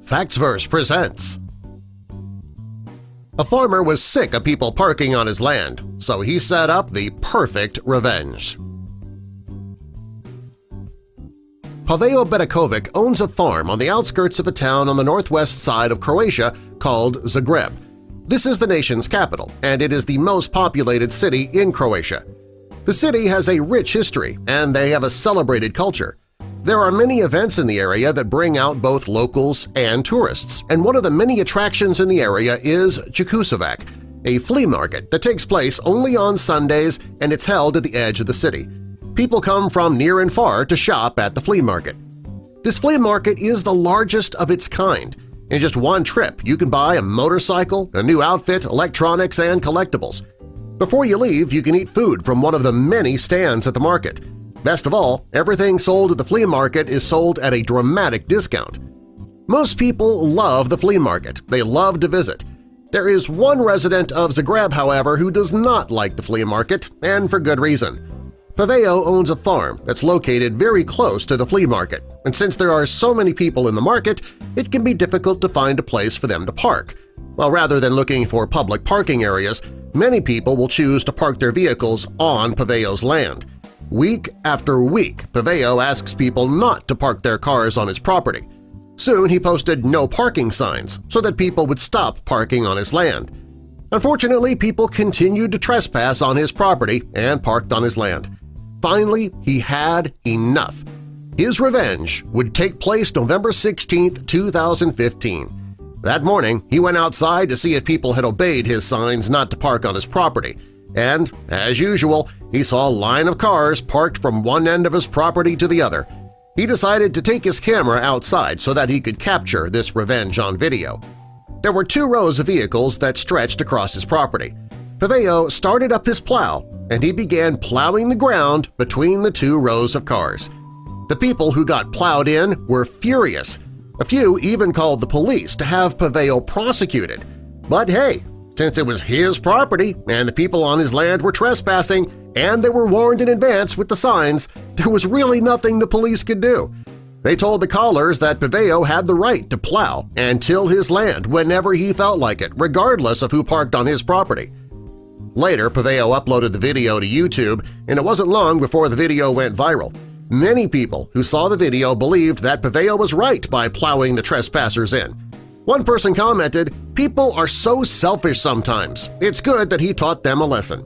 FactsVerse presents. A farmer was sick of people parking on his land, so he set up the perfect revenge. Paweł Bedakovic owns a farm on the outskirts of a town on the northwest side of Croatia called Zagreb. This is the nation's capital, and it is the most populated city in Croatia. The city has a rich history, and they have a celebrated culture. There are many events in the area that bring out both locals and tourists, and one of the many attractions in the area is Jakusovac, a flea market that takes place only on Sundays and it's held at the edge of the city. People come from near and far to shop at the flea market. This flea market is the largest of its kind. In just one trip, you can buy a motorcycle, a new outfit, electronics, and collectibles. Before you leave, you can eat food from one of the many stands at the market. Best of all, everything sold at the flea market is sold at a dramatic discount. Most people love the flea market. They love to visit. There is one resident of Zagreb, however, who does not like the flea market, and for good reason. Paweł owns a farm that's located very close to the flea market, and since there are so many people in the market, it can be difficult to find a place for them to park. Well, rather than looking for public parking areas, many people will choose to park their vehicles on Paweł's land. Week after week, Paweł asks people not to park their cars on his property. Soon he posted no parking signs so that people would stop parking on his land. Unfortunately, people continued to trespass on his property and parked on his land. Finally, he had enough. His revenge would take place November 16, 2015. That morning, he went outside to see if people had obeyed his signs not to park on his property, and, as usual, he saw a line of cars parked from one end of his property to the other. He decided to take his camera outside so that he could capture this revenge on video. There were 2 rows of vehicles that stretched across his property. Paweł started up his plow, and he began plowing the ground between the 2 rows of cars. The people who got plowed in were furious. A few even called the police to have Paweł prosecuted. But hey, since it was his property and the people on his land were trespassing and they were warned in advance with the signs, there was really nothing the police could do. They told the callers that Paweł had the right to plow and till his land whenever he felt like it, regardless of who parked on his property. Later, Paweł uploaded the video to YouTube, and it wasn't long before the video went viral. Many people who saw the video believed that Paweł was right by plowing the trespassers in. One person commented, "People are so selfish sometimes. It's good that he taught them a lesson."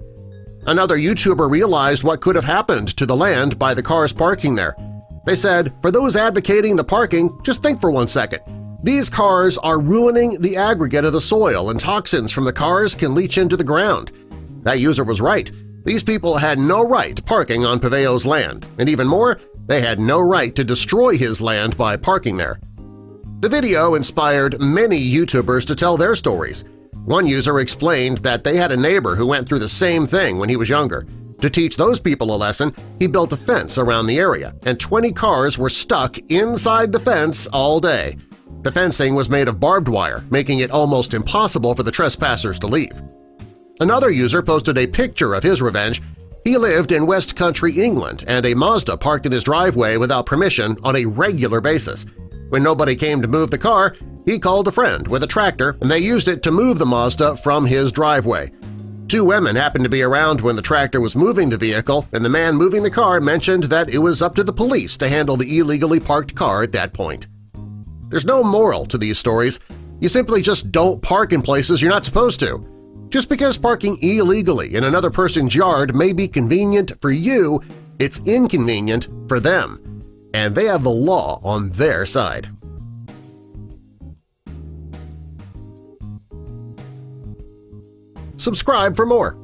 Another YouTuber realized what could have happened to the land by the cars parking there. They said, "For those advocating the parking, just think for 1 second. These cars are ruining the aggregate of the soil and toxins from the cars can leach into the ground." That user was right. These people had no right parking on Paweł's land, and even more, they had no right to destroy his land by parking there. The video inspired many YouTubers to tell their stories. One user explained that they had a neighbor who went through the same thing when he was younger. To teach those people a lesson, he built a fence around the area, and 20 cars were stuck inside the fence all day. The fencing was made of barbed wire, making it almost impossible for the trespassers to leave. Another user posted a picture of his revenge. He lived in West Country, England, and a Mazda parked in his driveway without permission on a regular basis. When nobody came to move the car, he called a friend with a tractor and they used it to move the Mazda from his driveway. 2 women happened to be around when the tractor was moving the vehicle, and the man moving the car mentioned that it was up to the police to handle the illegally parked car at that point. There's no moral to these stories. You simply just don't park in places you're not supposed to. Just because parking illegally in another person's yard may be convenient for you, it's inconvenient for them, and they have the law on their side. Subscribe for more.